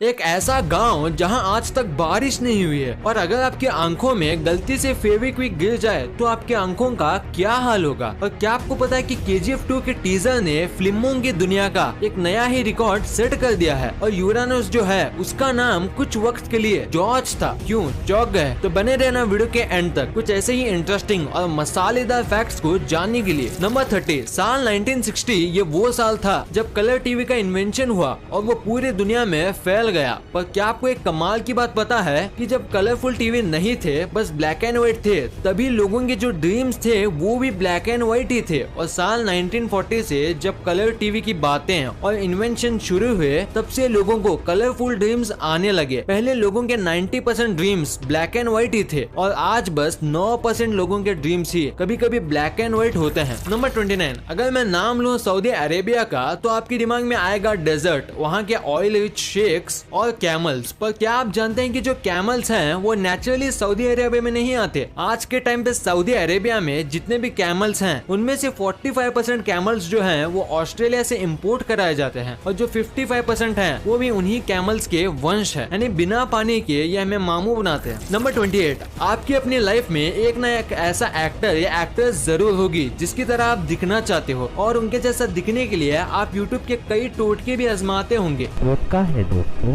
एक ऐसा गांव जहां आज तक बारिश नहीं हुई है और अगर आपकी आंखों में गलती से फेविक्विक गिर जाए तो आपकी आंखों का क्या हाल होगा। और क्या आपको पता है कि KGF 2 के टीजर ने फिल्मों की दुनिया का एक नया ही रिकॉर्ड सेट कर दिया है और यूरानस जो है उसका नाम कुछ वक्त के लिए जॉर्ज था। क्यों चौंक गए? तो बने रहना वीडियो के एंड तक कुछ ऐसे ही इंटरेस्टिंग और मसालेदार फैक्ट्स को जानने के लिए। नंबर 30, साल 1960 ये वो साल था जब कलर टीवी का इन्वेंशन हुआ और वो पूरी दुनिया में फैल गया। पर क्या आपको एक कमाल की बात पता है कि जब कलरफुल टीवी नहीं थे, बस ब्लैक एंड व्हाइट थे, तभी लोगों के जो ड्रीम्स थे वो भी ब्लैक एंड व्हाइट ही थे। और साल 1940 से जब कलर टीवी की बातें और इन्वेंशन शुरू हुए तब से लोगों को कलरफुल ड्रीम्स आने लगे। पहले लोगों के 90% ड्रीम्स ब्लैक एंड व्हाइट ही थे और आज बस 9% लोगों के ड्रीम्स ही कभी कभी ब्लैक एंड व्हाइट होते हैं। नंबर 29, अगर मैं नाम लूं सऊदी अरेबिया का तो आपके दिमाग में आएगा डेजर्ट, वहाँ के ऑयल रिच शेक्स और कैमल्स। पर क्या आप जानते हैं कि जो कैमल्स हैं वो नेचुरली सऊदी अरेबिया में नहीं आते। आज के टाइम पे सऊदी अरेबिया में जितने भी कैमल्स हैं उनमें से 45% कैमल्स जो हैं वो ऑस्ट्रेलिया से इंपोर्ट कराए जाते हैं और जो 55% हैं वो भी उन्हीं कैमल्स के वंश है, यानी बिना पानी के ये हमें मामू बनाते हैं। नंबर 28, आपकी अपनी लाइफ में एक ना एक ऐसा एक्टर या एक्ट्रेस जरूर होगी जिसकी तरह आप दिखना चाहते हो और उनके जैसा दिखने के लिए आप यूट्यूब के कई टोटके भी आजमाते होंगे।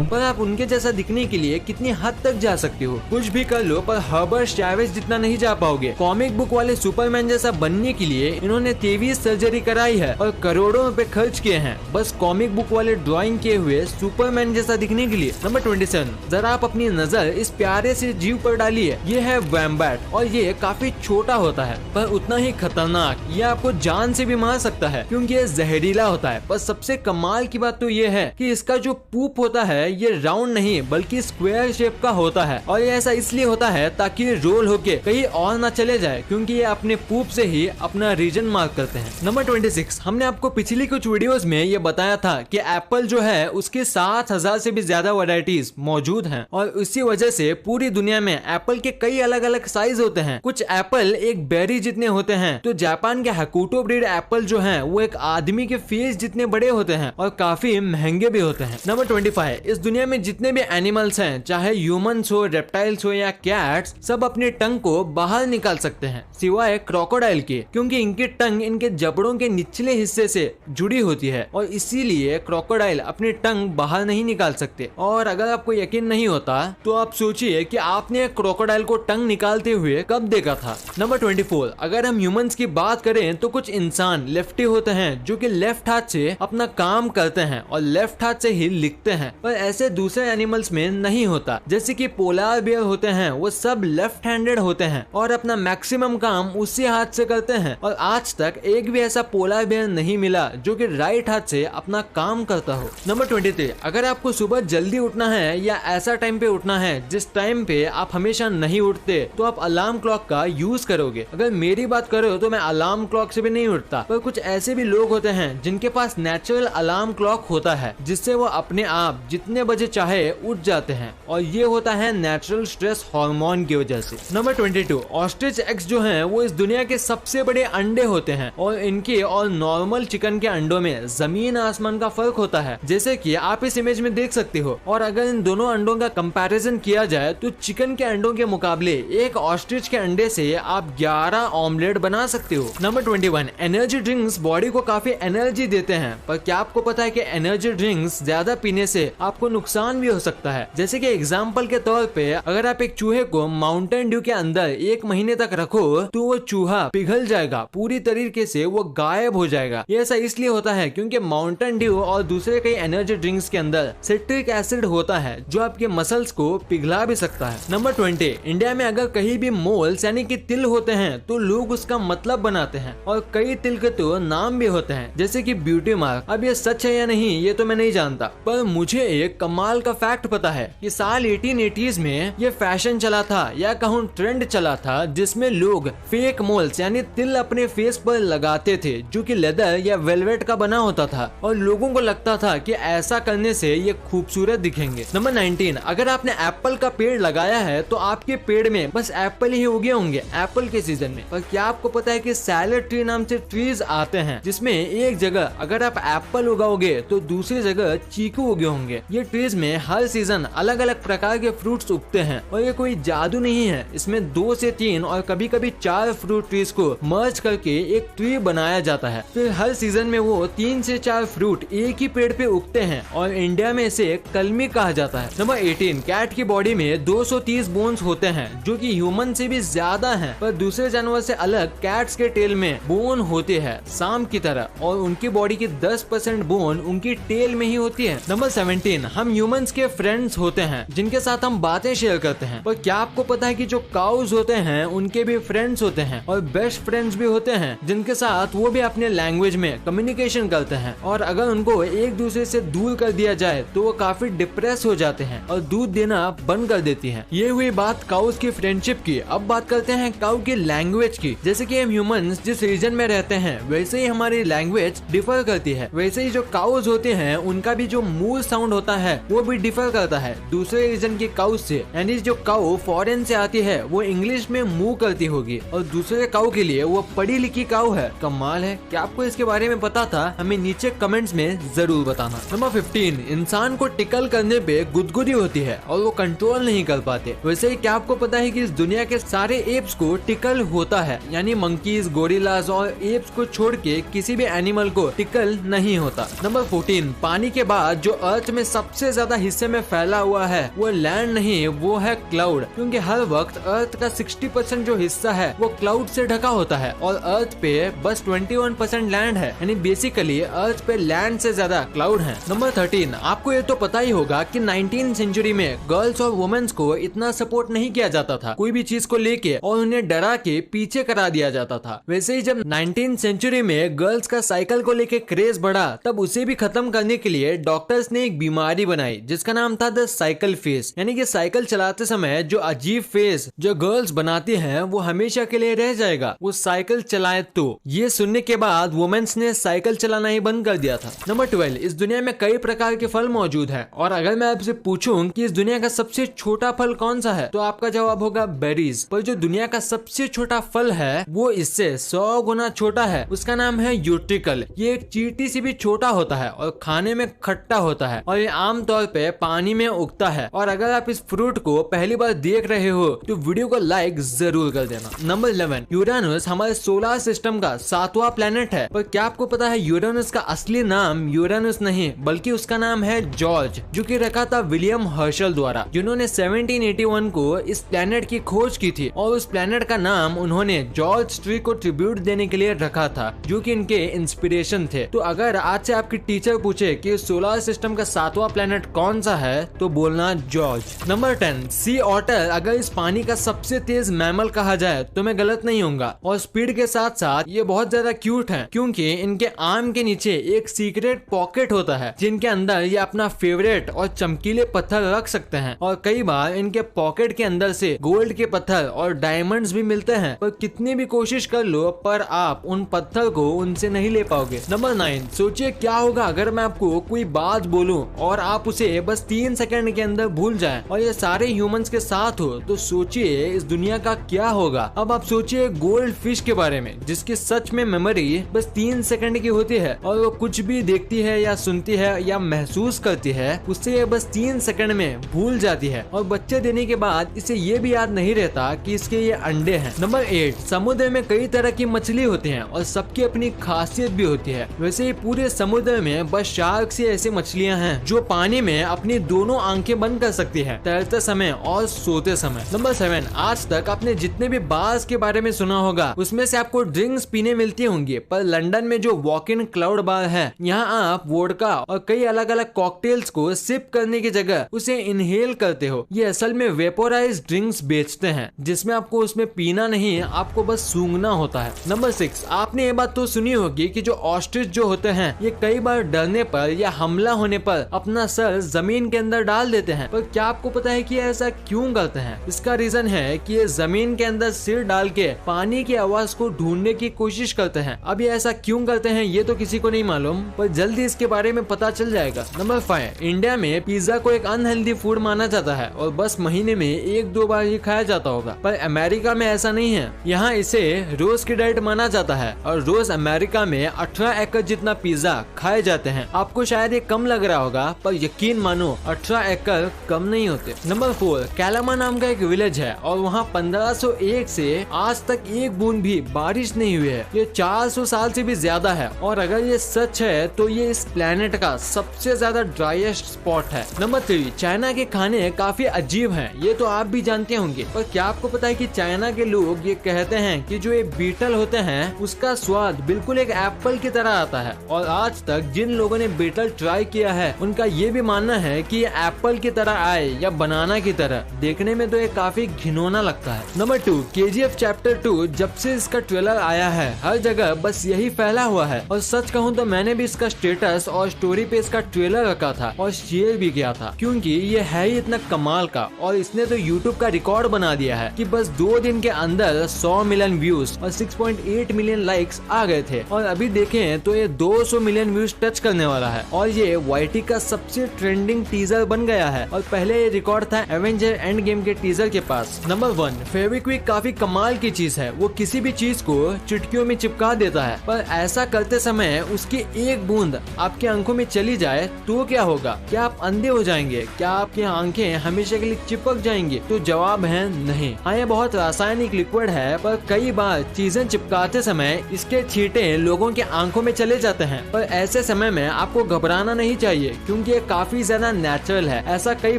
पर आप उनके जैसा दिखने के लिए कितनी हद तक जा सकते हो? कुछ भी कर लो पर हर्बर्ट चैवेज जितना नहीं जा पाओगे। कॉमिक बुक वाले सुपरमैन जैसा बनने के लिए इन्होंने 23 सर्जरी कराई है और करोड़ों रुपए खर्च किए हैं बस कॉमिक बुक वाले ड्राइंग किए हुए सुपरमैन जैसा दिखने के लिए। नंबर 27, जरा आप अपनी नजर इस प्यारे से जीव पर डालिए। ये है वैम्बैट और ये काफी छोटा होता है पर उतना ही खतरनाक। ये आपको जान से भी मार सकता है क्योंकि ये जहरीला होता है। पर सबसे कमाल की बात तो ये है कि इसका जो पूप होता है ये राउंड नहीं बल्कि स्क्वायर शेप का होता है और ये ऐसा इसलिए होता है ताकि ये रोल होके कहीं और ना चले जाए क्योंकि ये अपने पूप से ही अपना रीजन मार्क करते हैं। नंबर 26, हमने आपको पिछली कुछ वीडियोस में ये बताया था कि एप्पल जो है उसके 7000 से भी ज्यादा वैरायटीज मौजूद हैं और इसी वजह से पूरी दुनिया में एप्पल के कई अलग अलग साइज होते हैं। कुछ एप्पल एक बेरी जितने होते हैं तो जापान के हकुटो ब्रीड एप्पल जो है वो एक आदमी के फेस जितने बड़े होते हैं और काफी महंगे भी होते हैं। नंबर 25, इस दुनिया में जितने भी एनिमल्स हैं चाहे ह्यूमंस हो, रेप्टाइल्स हो या कैट्स, सब अपने टंग को बाहर निकाल सकते हैं सिवाय क्रोकोडाइल के क्योंकि इनकी टंग इनके जबड़ों के निचले हिस्से से जुड़ी होती है और इसीलिए क्रोकोडाइल अपनी टंग बाहर नहीं निकाल सकते। और अगर आपको यकीन नहीं होता तो आप सोचिए कि आपने क्रोकोडाइल को टंग निकालते हुए कब देखा था। नंबर 24, अगर हम ह्यूमंस की बात करें तो कुछ इंसान लेफ्टी होते हैं जो कि लेफ्ट हाथ से अपना काम करते हैं और लेफ्ट हाथ से ही लिखते हैं, पर ऐसे दूसरे एनिमल्स में नहीं होता। जैसे कि पोलार बियर होते हैं वो सब लेफ्ट हैंडेड होते हैं और अपना मैक्सिमम काम उसी हाथ से करते हैं और आज तक एक भी ऐसा पोलार बियर नहीं मिला जो कि राइट हाथ से अपना काम करता हो। नंबर 23, अगर आपको सुबह जल्दी उठना है या ऐसा टाइम पे उठना है जिस टाइम पे आप हमेशा नहीं उठते तो आप अलार्म क्लॉक का यूज करोगे। अगर मेरी बात करो तो मैं अलार्म क्लॉक से भी नहीं उठता, पर कुछ ऐसे भी लोग होते हैं जिनके पास नेचुरल अलार्म क्लॉक होता है जिससे वो अपने आप जितने बजे चाहे उठ जाते हैं और ये होता है नेचुरल स्ट्रेस हार्मोन की वजह से। नंबर 22, ऑस्ट्रिच एग्स जो हैं वो इस दुनिया के सबसे बड़े अंडे होते हैं और इनके और नॉर्मल चिकन के अंडों में जमीन आसमान का फर्क होता है जैसे कि आप इस इमेज में देख सकते हो। और अगर इन दोनों अंडों का कंपैरिजन किया जाए तो चिकन के अंडों के मुकाबले एक ऑस्ट्रिच के अंडे से आप 11 ऑमलेट बना सकते हो। नंबर 21, एनर्जी ड्रिंक्स बॉडी को काफी एनर्जी देते हैं, पर क्या आपको पता है कि एनर्जी ड्रिंक्स ज्यादा पीने से आपको नुकसान भी हो सकता है। जैसे कि एग्जांपल के तौर पे अगर आप एक चूहे को माउंटेन ड्यू के अंदर 1 महीने तक रखो तो वो चूहा पिघल जाएगा, पूरी तरीके से वो गायब हो जाएगा। ये ऐसा इसलिए होता है क्योंकि माउंटेन ड्यू और दूसरे कई एनर्जी ड्रिंक्स के अंदर सिट्रिक एसिड होता है जो आपके मसल्स को पिघला भी सकता है। नंबर 20, इंडिया में अगर कहीं भी मोल्स यानी कि तिल होते हैं तो लोग उसका मतलब बनाते हैं और कई तिल के तो नाम भी होते हैं जैसे कि ब्यूटी मार्क। अब ये सच है या नहीं ये तो मैं नहीं जानता, पर मुझे एक कमाल का फैक्ट पता है कि साल 1880s में ये फैशन चला था या कहूँ ट्रेंड चला था जिसमें लोग फेक मोल्स यानी तिल अपने फेस पर लगाते थे जो कि लेदर या वेलवेट का बना होता था और लोगों को लगता था कि ऐसा करने से ये खूबसूरत दिखेंगे। नंबर 19, अगर आपने एप्पल का पेड़ लगाया है तो आपके पेड़ में बस एप्पल ही उगे होंगे एप्पल के सीजन में। पर क्या आपको पता है कि सैलेड ट्री नाम से ट्रीज आते हैं जिसमें एक जगह अगर आप एप्पल उगाओगे तो दूसरी जगह चीकू उगे होंगे। ये ये ट्रीज में हर सीजन अलग अलग प्रकार के फ्रूट्स उगते हैं और ये कोई जादू नहीं है। इसमें 2 से 3 और कभी कभी 4 फ्रूट ट्रीज को मर्ज करके एक ट्री बनाया जाता है। फिर हर सीजन में वो 3 से 4 फ्रूट एक ही पेड़ पे उगते हैं और इंडिया में इसे कलमी कहा जाता है। नंबर 18, कैट की बॉडी में 230 बोन्स होते हैं जो कि ह्यूमन से भी ज्यादा हैं, पर दूसरे जानवर से अलग कैट्स के टेल में बोन होते हैं सांप की तरह, और उनकी बॉडी की 10% बोन उनकी टेल में ही होती है। नंबर 17, हम ह्यूमंस के फ्रेंड्स होते हैं जिनके साथ हम बातें शेयर करते हैं, पर क्या आपको पता है कि जो काउज होते हैं उनके भी फ्रेंड्स होते हैं और बेस्ट फ्रेंड्स भी होते हैं जिनके साथ वो भी अपने लैंग्वेज में कम्युनिकेशन करते हैं, और अगर उनको एक दूसरे से दूर कर दिया जाए तो वो काफी डिप्रेस हो जाते हैं और दूध देना बंद कर देती हैं। ये हुई बात काउज की फ्रेंडशिप की। अब बात करते हैं काउ की लैंग्वेज की। जैसे कि हम ह्यूमंस जिस रीजन में रहते हैं वैसे ही हमारी लैंग्वेज डिफर करती है, वैसे ही जो काउज होते हैं उनका भी जो मूव साउंड होता है वो भी डिफर करता है दूसरे रीजन के काउज से। यानी जो काउ फॉरेन से आती है वो इंग्लिश में मूव करती होगी और दूसरे काउ के लिए वो पढ़ी लिखी काउ है। कमाल है। क्या आपको इसके बारे में पता था? हमें नीचे कमेंट्स में जरूर बताना। नंबर 15, इंसान को टिकल करने पे गुदगुदी होती है और वो कंट्रोल नहीं कर पाते। वैसे ही क्या आपको पता है कि इस दुनिया के सारे एप्स को टिकल होता है, यानी मंकीज, गोरिल्लास और एप्स को छोड़ के किसी भी एनिमल को टिकल नहीं होता। नंबर 14, पानी के बाद जो अर्थ में सबसे ज्यादा हिस्से में फैला हुआ है वो लैंड नहीं, वो है क्लाउड, क्योंकि हर वक्त अर्थ का 60% जो हिस्सा है वो क्लाउड से ढका होता है और अर्थ पे बस 21% लैंड है, यानी बेसिकली अर्थ पे लैंड से ज्यादा क्लाउड है। नंबर 13, आपको ये तो पता ही होगा कि 19th सेंचुरी में गर्ल्स और वुमेन्स को इतना सपोर्ट नहीं किया जाता था कोई भी चीज को लेके, और उन्हें डरा के पीछे करा दिया जाता था। वैसे ही जब 19th सेंचुरी में गर्ल्स का साइकिल को लेके क्रेज बढ़ा, तब उसे भी खत्म करने के लिए डॉक्टर्स ने एक बीमारी बनाई जिसका नाम था द साइकिल फेस, यानी कि साइकिल चलाते समय जो अजीब फेस जो गर्ल्स बनाती हैं वो हमेशा के लिए रह जाएगा, वो साइकिल चलाए तो। ये सुनने के बाद वुमेन्स ने साइकिल चलाना ही बंद कर दिया था। नंबर 12, इस दुनिया में कई प्रकार के फल मौजूद है, और अगर मैं आपसे पूछूं कि इस दुनिया का सबसे छोटा फल कौन सा है तो आपका जवाब होगा बेरीज। पर जो दुनिया का सबसे छोटा फल है वो इससे 100 गुना छोटा है, उसका नाम है यूट्रिकल। ये एक चींटी से भी छोटा होता है और खाने में खट्टा होता है, और ये आमतौर पे पानी में उगता है। और अगर आप इस फ्रूट को पहली बार देख रहे हो तो वीडियो को लाइक जरूर कर देना। नंबर 11, यूरेनस हमारे सोलर सिस्टम का 7वां प्लेनेट है, पर क्या आपको पता है यूरेनस का असली नाम यूरेनस नहीं बल्कि उसका नाम है जॉर्ज, जो कि रखा था विलियम हर्शल द्वारा, जिन्होंने 1781 को इस प्लेनेट की खोज की थी, और उस प्लेनेट का नाम उन्होंने जॉर्ज ट्री को ट्रिब्यूट देने के लिए रखा था, जो कि इनके इंस्पिरेशन थे। तो अगर आज से आपकी टीचर पूछे कि सोलर सिस्टम का 7वां प्लेनेट कौन सा है तो बोलना जॉर्ज। नंबर 10, सी ऑटर अगर इस पानी का सबसे तेज मैमल कहा जाए तो मैं गलत नहीं होऊंगा, और स्पीड के साथ साथ ये बहुत ज्यादा क्यूट है क्योंकि इनके आर्म के नीचे एक सीक्रेट पॉकेट होता है जिनके अंदर ये अपना फेवरेट और चमकीले पत्थर रख सकते हैं, और कई बार इनके पॉकेट के अंदर से गोल्ड के पत्थर और डायमंड्स भी मिलते हैं, पर कितनी भी कोशिश कर लो पर आप उन पत्थर को उनसे नहीं ले पाओगे। नंबर 9, सोचिए क्या होगा अगर मैं आपको कोई बात बोलूं और आप उसे बस 3 सेकंड के अंदर भूल जाएं, और ये सारे ह्यूमंस के साथ हो, तो सोचिए इस दुनिया का क्या होगा। अब आप सोचिए गोल्ड फिश के बारे में जिसकी सच में मेमोरी बस 3 सेकंड की होती है, और वो कुछ भी देखती है या सुनती है या महसूस करती है उससे ये बस 3 सेकंड में भूल जाती है, और बच्चे देने के बाद इसे ये भी याद नहीं रहता कि इसके ये अंडे हैं। नंबर 8, समुद्र में कई तरह की मछली होती हैं और सबकी अपनी खासियत भी होती है। वैसे ही पूरे समुद्र में बस शार्क से ऐसी मछलियां हैं जो पानी में अपनी दोनों आंखें बंद कर सकती है तैरते समय और सोते समय। नंबर 7, आज तक आपने जितने भी बार्स के बारे में सुना होगा उसमें से आपको ड्रिंक्स पीने मिलती होंगी, पर लंदन में जो वॉक इन क्लाउड बार है यहाँ आप वोडका और कई अलग अलग कॉकटेल्स को सिप करने की जगह उसे इनहेल करते हो। ये असल में वेपोराइज ड्रिंक्स बेचते हैं जिसमें आपको उसमें पीना नहीं, आपको बस सूंघना होता है। नंबर 6, आपने ये बात तो सुनी होगी कि जो ऑस्ट्रिच जो होते हैं ये कई बार डरने पर या हमला होने पर अपना सर जमीन के अंदर डाल देते हैं, पर क्या आपको पता है कि ऐसा क्यों करते हैं? इसका रीजन है कि ये जमीन के अंदर सिर डाल के पानी की आवाज को ढूंढने की कोशिश करते हैं। अब ये ऐसा क्यों करते हैं ये तो किसी को नहीं मालूम, पर जल्दी इसके बारे में पता चल जाएगा। नंबर 5, इंडिया में पिज्जा को एक अनहेल्दी फूड माना जाता है और बस महीने में 1-2 बार ही खाया जाता होगा, पर अमेरिका में ऐसा नहीं है। यहाँ इसे रोज की डाइट माना जाता है और रोज अमेरिका में 18 एकड़ जितना पिज्जा खाए जाते हैं। आपको शायद ये कम लग रहा होगा, पर यकीन मानो 18 एकड़ कम नहीं होते। नंबर 4, कैलामा नाम का एक विलेज है और वहाँ 1501 से आज तक एक बूंद भी बारिश नहीं हुई है। ये 400 साल से भी ज्यादा है और अगर ये सच है तो ये इस प्लेनेट का सबसे ज्यादा ड्राइएस्ट स्पॉट है। नंबर 3, चाइना के खाने काफी अजीब हैं, ये तो आप भी जानते होंगे, पर क्या आपको पता है कि चाइना के लोग ये कहते हैं कि जो ये बीटल होते हैं उसका स्वाद बिल्कुल एक एप्पल की तरह आता है। और आज तक जिन लोगों ने बीटल ट्राई किया है उनका ये भी मानना है कि ये एप्पल की तरह आए या बनाना की तरह, देखने में तो ये काफी घिनौना लगता है। नंबर 2, KGF चैप्टर 2 जब से इसका ट्रेलर आया है हर जगह बस यही फैला हुआ है और सच कहूँ तो मैंने भी इसका स्टेटस और स्टोरी पे इसका ट्रेलर रखा था और शेयर भी किया था, क्योंकि ये है ही इतना कमाल का और इसने तो YouTube का रिकॉर्ड बना दिया है कि बस 2 दिन के अंदर 100 मिलियन व्यूज और 6.8 मिलियन लाइक्स आ गए थे और अभी देखें तो ये 200 मिलियन व्यूज टच करने वाला है और ये YT का सबसे ट्रेंडिंग टीजर बन गया है और पहले ये रिकॉर्ड था एवेंजर एंड गेम के टीजर के पास। नंबर 1, फेविक्विक काफी कमाल की चीज है, वो किसी भी चीज को चुटकियों में चिपका देता है, पर ऐसा करते समय उसकी एक बूंद आपकी आंखों में चली जाए तो क्या होगा? क्या आप अंधे हो जाएंगे? क्या आपकी आंखें हमेशा के लिए चिपक जाएंगी? तो जवाब है नहीं। हाँ, ये बहुत रासायनिक लिक्विड है, पर कई बार चीजें चिपकाते समय इसके छींटे लोगों की आंखों में चले जाते हैं, पर ऐसे समय में आपको घबराना नहीं चाहिए क्योंकि ये काफी ज्यादा नेचुरल है। ऐसा कई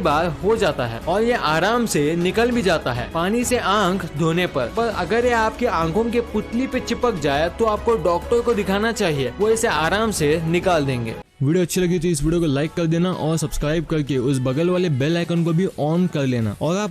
बार हो जाता है और ये आराम से निकल भी जाता है पानी से आंख धोने पर अगर ये आपकी आंखों के पुतली पे चिपक जाए तो आपको डॉक्टर को दिखाना चाहिए, वो इसे आराम से निकाल देंगे। वीडियो अच्छी लगी तो इस वीडियो को लाइक कर देना और सब्सक्राइब करके उस बगल वाले बेल आइकन को भी ऑन कर लेना और आप